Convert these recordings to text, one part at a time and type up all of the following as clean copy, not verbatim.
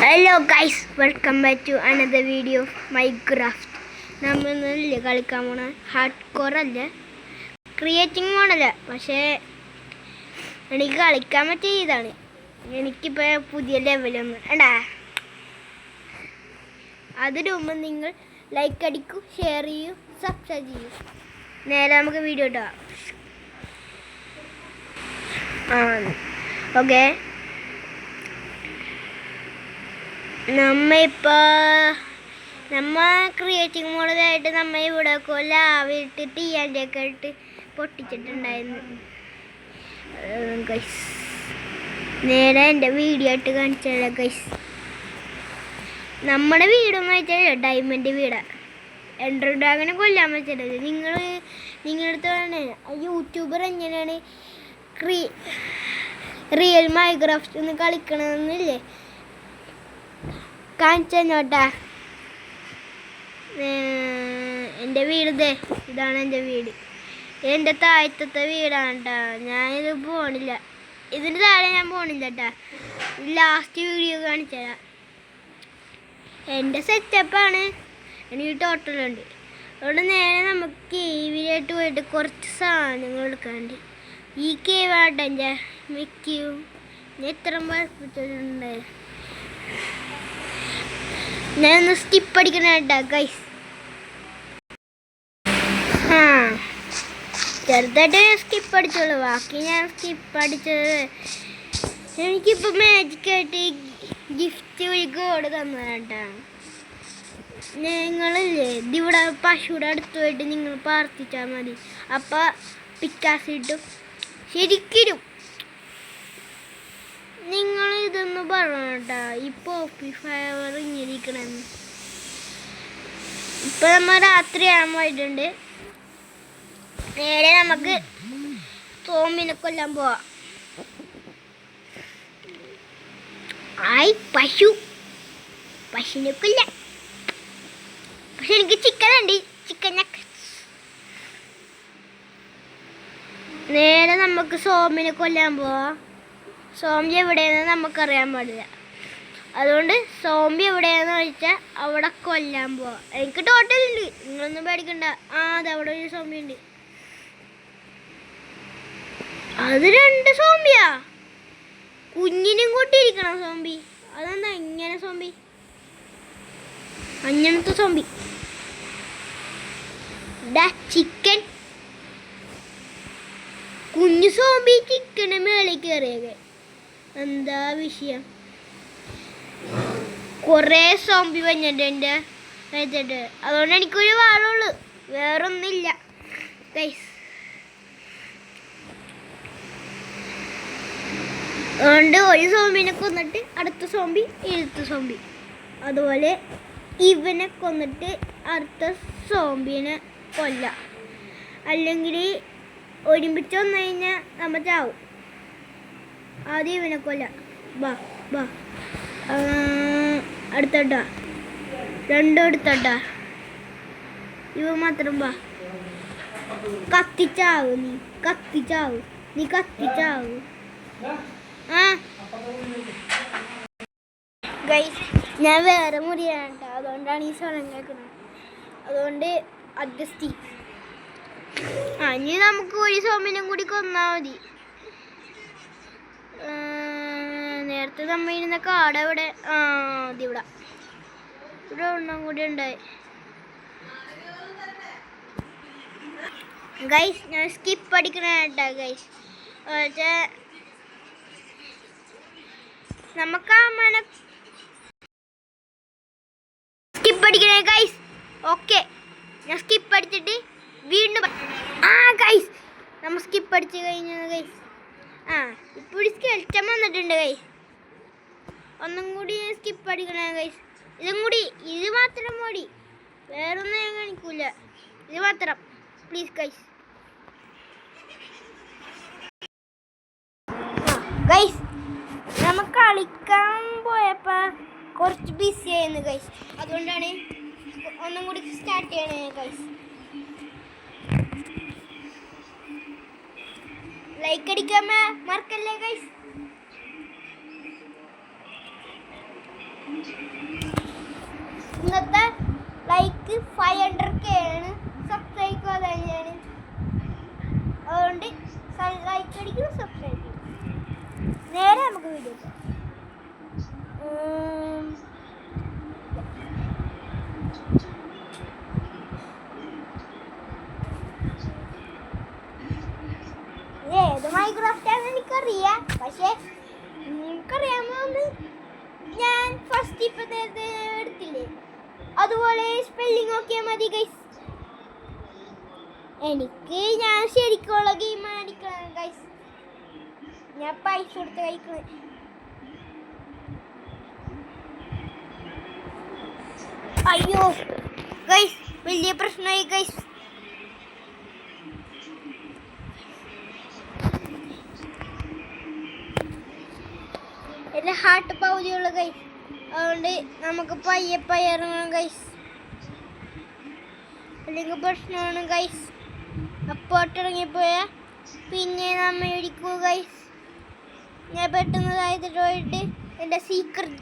Hello guys, welcome back to another video of Minecraft. നമ്മളൊന്നുമില്ല കളിക്കാൻ പോണ ഹാർഡ് കോർ അല്ല, ക്രിയേറ്റിംഗ് മോഡല്ല. പക്ഷേ എനിക്ക് കളിക്കാൻ പറ്റിയ ഇതാണ്. എനിക്കിപ്പോൾ പുതിയ ലെവലൊന്നും എടാ. അതിന് മുമ്പ് നിങ്ങൾ ലൈക്ക് അടിക്കൂ, ഷെയർ ചെയ്യൂ, സബ്സ്ക്രൈബ് ചെയ്യൂ. നേരെ നമുക്ക് വീഡിയോ ഇട്ടാം. ഓക്കെ, നമ്മ ക്രിയേറ്റിംഗ് മോഡലായിട്ട് നമ്മ ഇവിടെ ലാവിട്ട് തീയാൻ്റെ ഒക്കെ ഇട്ട് പൊട്ടിച്ചിട്ടുണ്ടായിരുന്നു. ഗൈസ് നേരെ എൻ്റെ വീഡിയോ ആയിട്ട് കാണിച്ചാൽ ഗൈസ്, നമ്മുടെ വീടെന്ന് വെച്ചാൽ ഡയമണ്ട് വീടാണ്. എൻഡർ ഡ്രാഗനെ കൊല്ലാൻ പറ്റുന്നത് നിങ്ങളടുത്ത് യൂട്യൂബർ എങ്ങനെയാണ് റിയൽ മൈൻക്രാഫ്റ്റ് ഒന്ന് കളിക്കണമെന്നില്ലേ കാണിച്ചോട്ടാ. എൻ്റെ വീട് ഇതാണ് എൻ്റെ വീട്. എൻ്റെ താഴത്തെ വീടാണ് കേട്ടോ. ഞാനിത് പോണില്ല, ഇതിൻ്റെ താഴെ ഞാൻ പോണില്ല കേട്ടോ. ലാസ്റ്റ് വീഡിയോ കാണിച്ചുതരാം. എൻ്റെ സെറ്റപ്പാണ്, എനിക്ക് ടോട്ടലുണ്ട്. അതുകൊണ്ട് നേരെ നമുക്ക് കേവിലായിട്ട് പോയിട്ട് കുറച്ച് സാധനങ്ങൾ എടുക്കാണ്ട്. ഈ കേവാട്ടോ എൻ്റെ മിക്കും എത്ര പഠിപ്പിച്ചിട്ടുണ്ട്. ഞാനൊന്ന് സ്കിപ്പ് അടിക്കണ കേട്ടോ ഗൈസ്. ചെറുതായിട്ട് സ്കിപ്പ് അടിച്ചോളൂ, ബാക്കി ഞാൻ സ്കിപ്പ് അടിച്ചത്. എനിക്കിപ്പോൾ മാജിക്കായിട്ട് ഗിഫ്റ്റ് ഒരു ഗോഡ് തന്നതാട്ടാ. നിങ്ങളില്ലേ ഇതിവിടെ പശുവിടെ അടുത്ത് പോയിട്ട് നിങ്ങൾ പ്രാർത്ഥിച്ചാൽ മതി, അപ്പം പിക്കാസ് കിട്ടും. ശരിക്കും നിങ്ങൾ ഇതൊന്ന് പറയണം കേട്ടോ. ഈ പോപ്പി ഫയർ ഇരിക്കണമെന്ന്. ഇപ്പം നമ്മൾ രാത്രി ആകുമ്പോയിട്ടുണ്ട്. നേരെ നമുക്ക് സോമ്പിനെ കൊല്ലാൻ പോവാം. പശുവിനെ കൊല്ലാം. പക്ഷെ എനിക്ക് ചിക്കൻ ഉണ്ട്, ചിക്കൻ. നേരെ നമുക്ക് സോമ്പിനെ കൊല്ലാൻ പോവാം. സോംബി എവിടെയെന്ന് നമുക്കറിയാൻ പാടില്ല. അതുകൊണ്ട് സോംബി എവിടെയാണെന്ന് ചോദിച്ചാൽ അവിടെ കൊല്ലാൻ പോവാം. എനിക്ക് ടോട്ടലുണ്ട്, നിങ്ങളൊന്നും പേടിക്കണ്ട. അതവിടെ ഒരു സോംബി ഉണ്ട്. അത് 2 സോംബിയാ. കുഞ്ഞിനും കൂട്ടിയിരിക്കണം സോംബി. അതെന്താ ഇങ്ങനെ സോംബി? അങ്ങനത്തെ സോംബി. ചിക്കൻ. കുഞ്ഞു സോംബി ചിക്കന് മേളിൽ കയറിയൊക്കെ എന്താ വിഷയം? കുറേ സോംബി വന്നിട്ടുണ്ട് എൻ്റെ വെച്ചിട്ട്. അതുകൊണ്ട് എനിക്കൊരു വാളുള്ളൂ, വേറൊന്നുമില്ല ഗൈസ്. അതുകൊണ്ട് ഒരു സോംബിനെ കൊന്നിട്ട് അടുത്ത സോംബി എഴുത്ത സോംബി, അതുപോലെ ഇവനെ കൊന്നിട്ട് അടുത്ത സോംബിനെ കൊല്ലാം. അല്ലെങ്കിൽ ഒരുമിച്ച് വന്നു കഴിഞ്ഞാൽ നമ്മൾ ചാവും. ആദ്യം ഇവനെ കൊല്ലാം. ബാ അടുത്തട്ടാ, 2 എടുത്തട്ടാ. ഇവ മാത്രം ബാ. കത്തിച്ചാവ് നീ കത്തിച്ചാവ്. ഗൈസ് ഞാൻ വേറെ മുറിയാണ് കേട്ടോ, അതുകൊണ്ടാണ് ഈ സ്വരം കേൾക്കുന്നത്. അതുകൊണ്ട് അഡ്ജസ്റ്റ് ചെയ്യും. ഇനി നമുക്ക് ഒരു സോമിനും കൂടി കൊന്നാൽ മതി. നേരത്തെ നമ്മ ഇരുന്ന കാട് എവിടെ? ഇവിടെ ഒന്നും കൂടി ഉണ്ടായി. ഗൈസ് ഞാൻ സ്കിപ്പ് അടിക്കണ കേട്ടോ ഗൈസ്. നമുക്ക് സ്കിപ്പ് അടിക്കണേ ഗൈസ്. ഓക്കെ, ഞാൻ സ്കിപ്പ് അടിച്ചിട്ട് വീണ്ടും ഗൈസ് നമ്മൾ സ്കിപ്പ് അടിച്ച് കഴിഞ്ഞു ഗൈസ്. ഇപ്പോൾ സ്കെൽറ്റം വന്നിട്ടുണ്ട് ഗൈസ്. ഒന്നും കൂടി സ്കിപ്പ് അടിക്കണേ ഗൈസ്. ഇത് മാത്രം മതി, വേറൊന്നും ഞാൻ കാണിക്കൂല. ഇത് മാത്രം പ്ലീസ് ഗൈസ്. ഗൈസ് നമ്മൾ കളിക്കാൻ പോയപ്പോൾ കുറച്ച് ബിസി ആയിരുന്നു ഗൈസ്. അതുകൊണ്ടാണ് ഒന്നും കൂടി സ്റ്റാർട്ട് ചെയ്യണേ ഗൈസ്. ലൈക്ക് അടിക്കാൻ മറക്കല്ലേ ഗൈസ്. ഇന്നത്തെ ലൈക്ക് 500K ആണ്. സബ്സ്ക്രൈബ് തന്നെയാണ്. അതുകൊണ്ട് ലൈക്ക് അടിക്കും, സബ്സ്ക്രൈബ് ചെയ്യും. നേരെ നമുക്ക് വീഡിയോ ഏത് മൈക്രോസോഫ്റ്റ് ആണെന്ന് എനിക്കറിയാം. പക്ഷെ നിങ്ങൾക്കറിയാമോന്ന് ഞാൻ ഫസ്റ്റ് ഇപ്പൊ നേരത്തെ എടുത്തില്ലേ, അതുപോലെ സ്പെല്ലിംഗ് നോക്കിയാൽ മതി ഗൈസ്. ഞാൻ ശരിക്കുള്ള ഗെയിം അടിക്കണം ഗൈസ്. ഞാൻ പൈസ കൊടുത്ത് കഴിക്കണേ. അയ്യോ ഗൈസ്, വലിയ പ്രശ്നമായി ഗൈസ്. എൻ്റെ ഹാർട്ട് പകുതിയുള്ള ഗൈസ്. അതുകൊണ്ട് നമുക്ക് പയ്യെ ഇറങ്ങണം ഗൈസ്, അല്ലെങ്കിൽ പ്രശ്നമാണ് ഗൈസ്. അപ്പോട്ടിറങ്ങിപ്പോയാൽ പിന്നെ നമ്മ ഇടിക്കൂ ഗൈസ്. ഞാൻ പെട്ടെന്ന് പോയിട്ട് എൻ്റെ സീക്രട്ട്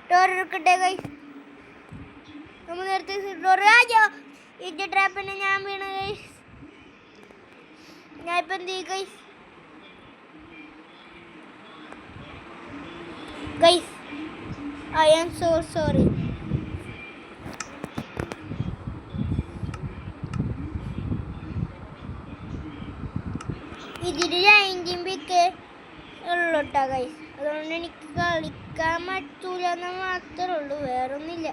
ഡോർ എടുക്കട്ടെ ഗൈസ്. നമ്മൾ നേരത്തെ ഡോർ എൻ്റെ ട്രാപ്പിനെ ഞാൻ വീണ ഗൈസ്. ഞാൻ ഇപ്പം എന്ത് ചെയ്യും guys? Guys, I am so sorry. ഇതിൽ 19 ഉള്ളൂട്ടാ ഗൈസ്. അതുകൊണ്ട് എനിക്ക് കളിക്കാൻ പറ്റൂല എന്ന് മാത്രമേ ഉള്ളൂ, വേറൊന്നുമില്ല.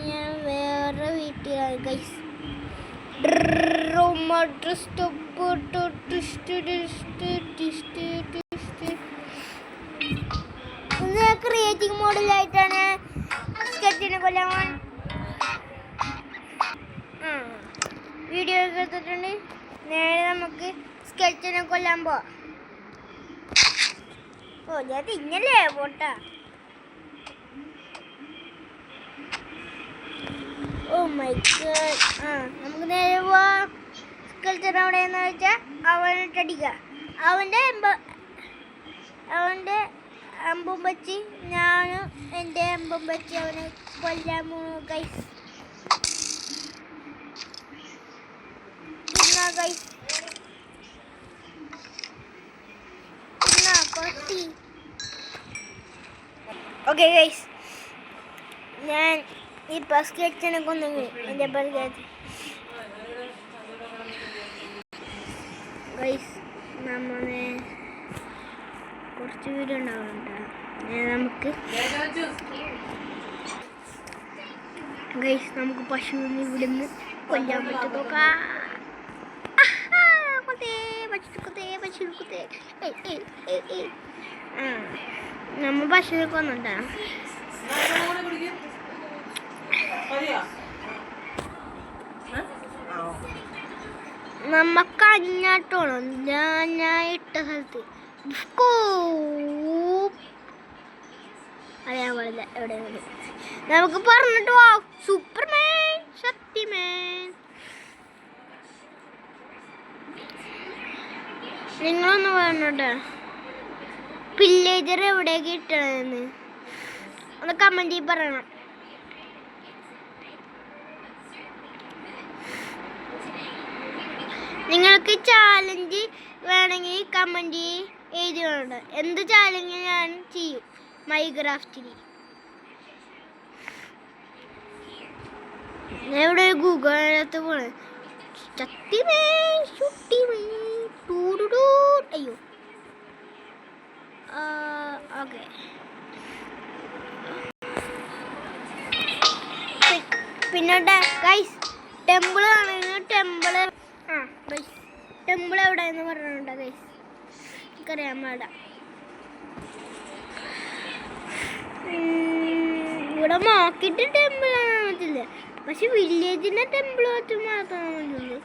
ഞാൻ വേറെ വീട്ടിലാണ് ഗൈസ്. ക്രിയേറ്റിംഗ് മോഡിലായിട്ടാണ് സ്കെച്ചിനെ കൊല്ലാൻ വീഡിയോ എടുത്തിട്ടുണ്ട്. നേരെ നമുക്ക് സ്കെച്ചിനെ കൊല്ലാൻ പോവാം. ഓ ഞാൻ തിന്നല്ലേ പോട്ടാ. Oh my god. നമുക്ക് നേരെ പോവാം. സ്കെൽറ്റൻ എവിടെയെന്ന് വെച്ചാൽ അവനിട്ടടിക്കുക. അവൻ്റെ അമ്പും വെച്ച് ഞാനും എൻ്റെ അമ്പും വെച്ച് അവനെ കൊല്ലാൻ പോകും ഗൈസ്. ഗൈസ് ഓക്കെ ഗൈസ്, ഞാൻ ഈ സ്കെച്ചിനെ കൊന്നു എൻ്റെ പരിചയത്തിൽ ഗൈസ്. നമ്മളെ കുറച്ച് വീഡിയോ ഉണ്ടാവുന്നുണ്ട്. നമുക്ക് ഗൈസ് നമുക്ക് പശുവിനെ ഇവിടുന്ന് കൊല്ലാൻ പറ്റും നോക്കാം. നമ്മ പശുവിനെ കൊന്നുണ്ടാ. നമ്മക്ക് അഞ്ഞാട്ടോണോ ഞാൻ ഇട്ട സ്ഥലത്ത് അറിയാൻ പാടില്ല എവിടെയാണ്. നമുക്ക് പറഞ്ഞിട്ട് വാ. സൂപ്പർമാൻ, ശക്തിമാൻ. നിങ്ങളൊന്ന് പറഞ്ഞോട്ടെ, വില്ലേജർ എവിടെയൊക്കെ ഇട്ടതെന്ന് ഒന്ന് കമൻറ്റിൽ പറയണം. നിങ്ങൾക്ക് ചാലഞ്ച് വേണമെങ്കിൽ കമൻറ്റിൽ എഴുതിയുണ്ട്. എന്ത് ചാലഞ്ച് ഞാൻ ചെയ്യും മൈൻക്രാഫ്റ്റിൽ. എവിടെ ഗൂഗിളിനകത്ത് പോണേ. അയ്യോ ഓക്കെ. പിന്നെ ഗൈസ് ടെമ്പിൾ ആണെങ്കിൽ ടെമ്പിള് ടെമ്പിൾ എവിടെയെന്ന് പറഞ്ഞിട്ടുണ്ടോ ഗൈസ്? എനിക്കറിയാൻ പാട. ഇവിടെ നോക്കിയിട്ട് ടെമ്പിൾ കാണാൻ പറ്റില്ല, പക്ഷെ വില്ലേജിന്റെ ടെമ്പിൾ മാത്രം പറ്റുള്ളൂ.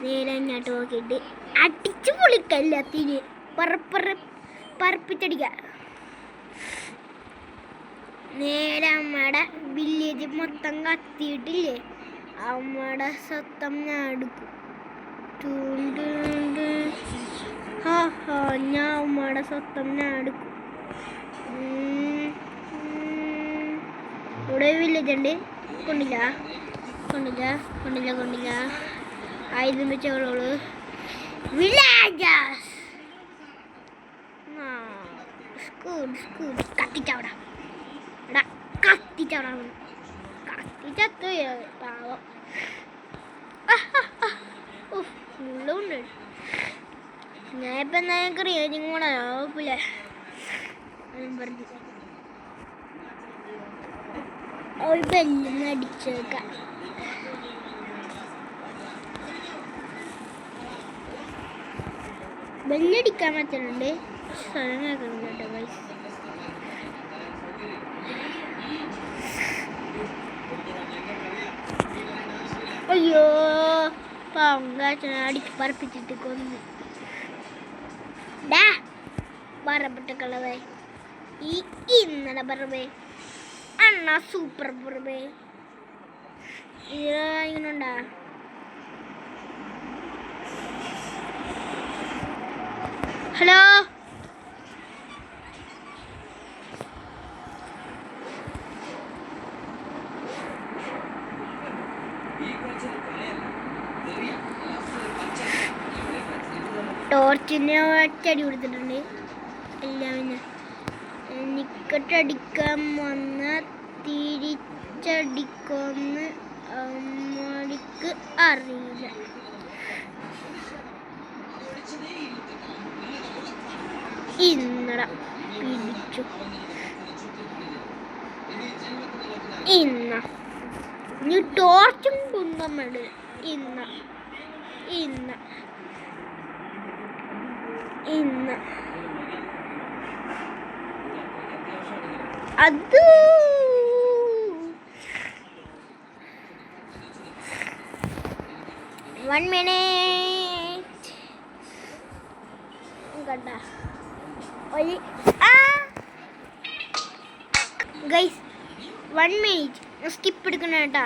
നേരെ അങ്ങോട്ട് നോക്കിയിട്ട് അടിച്ചു പൊളിക്കല്ലാത്തിന് പറപ്പിച്ചടിക്ക. നേരെ അമ്മയുടെ വില്ലേജ് മൊത്തം കത്തിയിട്ടില്ലേ, അമ്മയുടെ സ്വത്തം ഞാൻ എടുക്കും. ഞാൻ ഉമ്മയുടെ സ്വത്തം ഞാൻ എടുക്കും. ഇവിടെ വില്ലേജ് ഉണ്ട്. കൊണ്ടില്ല ആയുധം വെച്ചവളോള് വില്ലേജസ് കത്തിച്ചവടാ കത്തിച്ചത്ത് പാവം. ഉള്ളുണ്ട്. ഞാൻ ഇപ്പം എന്തായാലും നിങ്ങളെ കുഴപ്പമില്ല പറഞ്ഞു ഒരു ബെല്ലിന്ന് അടിച്ചേക്കാം. ബെല്ലടിക്കാൻ പറ്റുന്നുണ്ട്. സ്ഥലം കേൾക്കുന്നുണ്ട് കേട്ടോ ഗൈസ്. അയ്യോ പാവം അടിക്ക് പറപ്പിച്ചിട്ട് കൊന്നു. പറപ്പെട്ട കളവേ ഈ ഇന്നലെ പറവേ അണ്ണ സൂപ്പർ പറവേ ഇങ്ങനുണ്ടാ. ഹലോ ടോർച്ചിനെ ഒറ്റടി കൊടുത്തിട്ടുണ്ട്. എല്ലാവരും നിക്കട്ടടിക്കാൻ വന്ന തിരിച്ചടിക്കൊന്ന് അമ്മടിക്ക് അറിയില്ല. ഇന്നട പിടിച്ചു. ഇന്ന നീ ടോർച്ചും കുന്തമ്മട് ഇന്ന അത് one minute കണ്ട ഗൈസ് 1 minute സ്കിപ്പ് എടുക്കണ കേട്ടാ.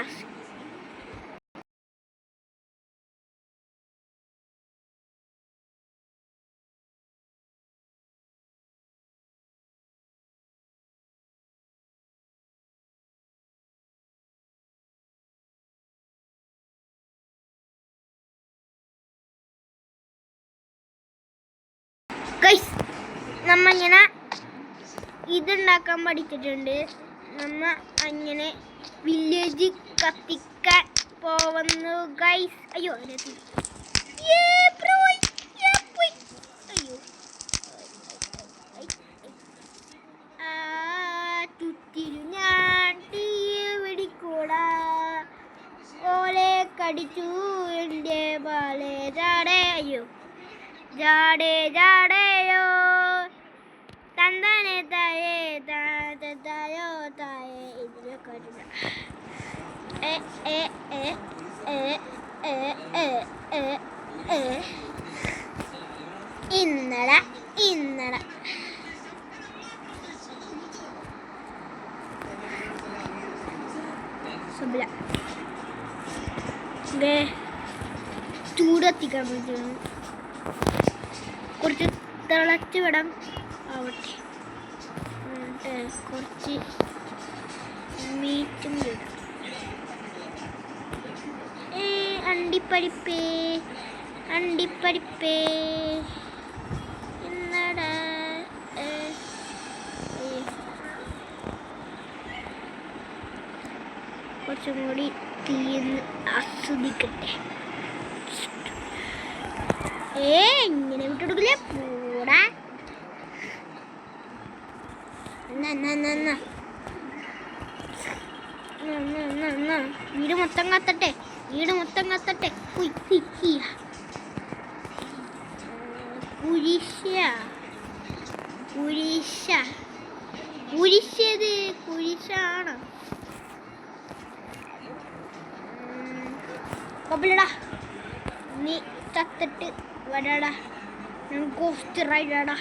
ഗൈസ് നമ്മങ്ങനെ ഇതുണ്ടാക്കാൻ പഠിച്ചിട്ടുണ്ട്. നമ്മ അങ്ങനെ വില്ലേജ് കത്തിക്കാൻ പോവുന്നു ഗൈസ്. അയ്യോ അയ്യോ ചുറ്റിരു ഞാൻ തീ പിടിക്കൂടാ ഓലെ കടിച്ചു എൻ്റെ പാലെ ചാടേ. അയ്യോ ജാടേയോ തന്തനെ തായേ തായോ തായേ ഇതിലൊക്കെ ഇന്നട ചൂടെത്തിക്കാൻ പറ്റുന്നു. കുറച്ച് തിളച്ച് വിടാം ആവട്ടെ. കുറച്ച് മീറ്റും ഇടാം. അണ്ടിപ്പരിപ്പേ എന്നടാ കുറച്ചും കൂടി തീന്ന് ആസ്വദിക്കട്ടെ. ഇങ്ങനെ വിട്ടെടുക്കില്ലേ പൂടാ. വീട് മൊത്തം കത്തട്ടെ. കുരിശാണ് കൊപ്പിലടാ. നീ ചത്തിട്ട് വരാടാ. ഞാൻ കോസ്റ്റ് റൈഡാടാ.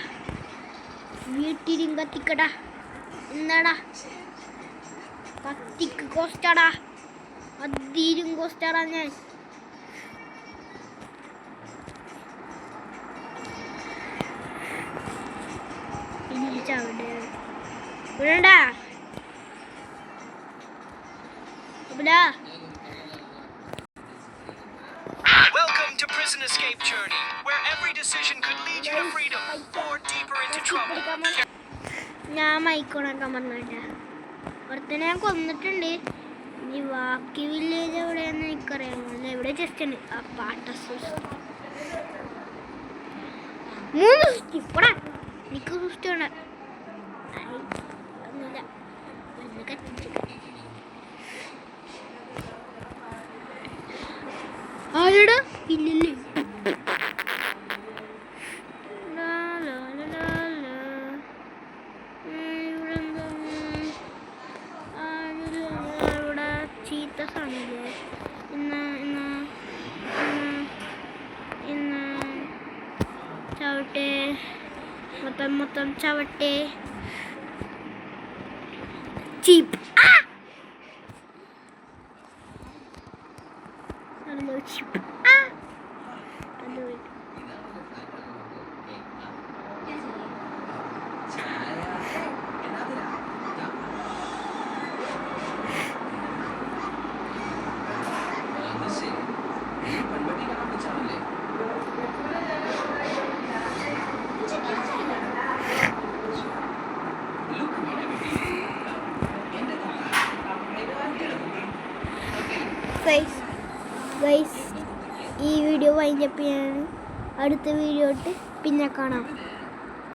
വീട്ടിലും കത്തിക്കടാ. എന്നാടാ കത്തിക്ക് കോസ്റ്റാടാ. അതിലും കോസ്റ്റാടാ ഞാൻ. ചവിടെ ഇവിടെണ്ടാ ഇവിടെ. Welcome to Prison Escape Journey, where every decision could lead you to freedom or deeper into trouble. ഞാൻ മൈക്കോണൊക്കെ പറഞ്ഞ ഒരുത്തനെ ഞാൻ കൊന്നിട്ടുണ്ട്. ഇനി ബാക്കി വില്ലേജ് എവിടെയാന്ന് എനിക്കറിയാം. എവിടെ ജസ്റ്റ് ഉണ്ട് ആ പാട്ട 3 ഇപ്പടാ എനിക്ക് സൃഷ്ടിയാണ് ഒന്നുമില്ല ഒന്ന് കത്തിച്ചു ആടാ ഇല്ലല്ലേ. ഇവിടെ ചീത്ത സാധനമില്ലേ ഇന്ന് ചവിട്ടെ മൊത്തം ചവട്ടെ ചീപ്പ് ചീപ്പ് ഗൈസ് ഈ വീഡിയോ വൈൻഡപ്പ് ചെയ്യാണ്. അടുത്ത വീഡിയോ ഇട്ട് പിന്നെ കാണാം.